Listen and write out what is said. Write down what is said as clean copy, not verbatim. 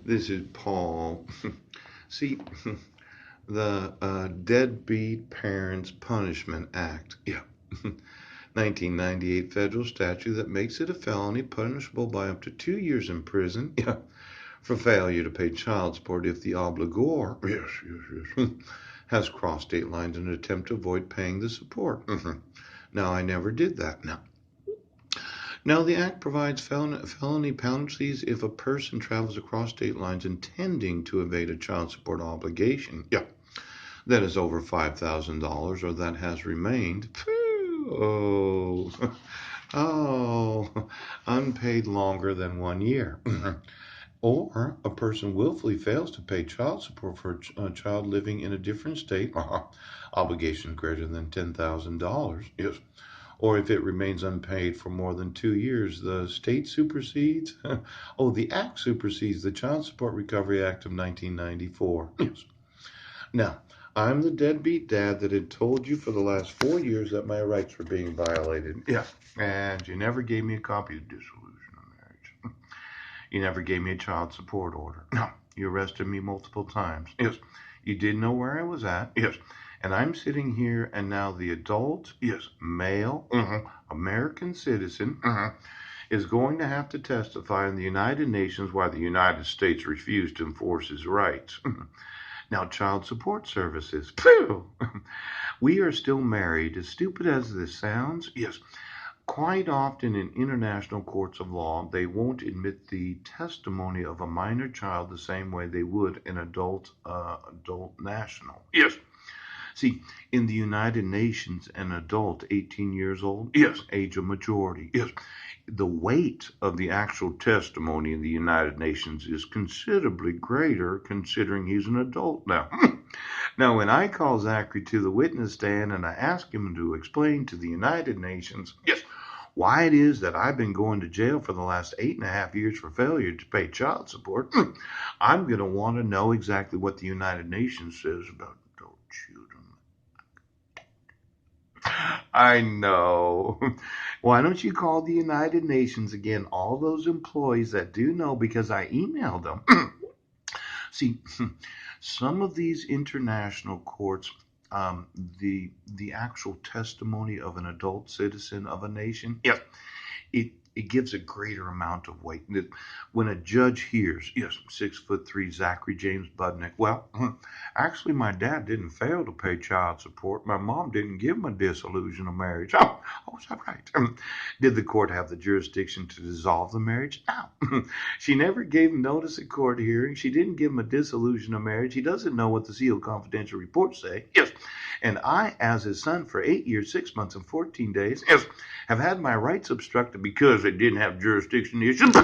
This is Paul. See, the Deadbeat Parents Punishment Act. Yeah. 1998 federal statute that makes it a felony punishable by up to 2 years in prison. Yeah. For failure to pay child support if the obligor, yes, has crossed state lines in an attempt to avoid paying the support. Now, I never did that. Now, the Act provides felony penalties if a person travels across state lines intending to evade a child support obligation. Yeah, that is over $5,000 or that has remained. Oh, oh, unpaid longer than 1 year. Or a person willfully fails to pay child support for a child living in a different state, obligation greater than $10,000. Yes. Or if it remains unpaid for more than 2 years, the state supersedes. The act supersedes the Child Support Recovery Act of 1994. Yes. Now, I'm the deadbeat dad that had told you for the last 4 years that my rights were being violated. Yeah. And you never gave me a copy of dissolution of marriage. You never gave me a child support order. No. You arrested me multiple times. Yes. You didn't know where I was at. Yes. And I'm sitting here, and now the adult, yes, male, American citizen, is going to have to testify in the United Nations why the United States refused to enforce his rights. Now, child support services. Phew! We are still married. As stupid as this sounds, yes, quite often in international courts of law, they won't admit the testimony of a minor child the same way they would an adult national. Yes. See, in the United Nations, an adult 18 years old, yes, age of majority, yes, the weight of the actual testimony in the United Nations is considerably greater considering he's an adult now. Now, when I call Zachary to the witness stand and I ask him to explain to the United Nations, yes, why it is that I've been going to jail for the last 8.5 years for failure to pay child support, I'm going to want to know exactly what the United Nations says about adult children. I know. Why don't you call the United Nations again? All those employees that do know because I emailed them. See, some of these international courts, the actual testimony of an adult citizen of a nation, yeah, it gives a greater amount of weight. When a judge hears, yes, 6'3" Zachary James Budnick, well, actually, my dad didn't fail to pay child support. My mom didn't give him a dissolution of marriage. Oh, is that right? Did the court have the jurisdiction to dissolve the marriage? No. She never gave him notice at court hearing. She didn't give him a dissolution of marriage. He doesn't know what the sealed confidential reports say. Yes. And I, as his son, for 8 years, 6 months, and 14 days, yes, have had my rights obstructed because they didn't have jurisdiction issues.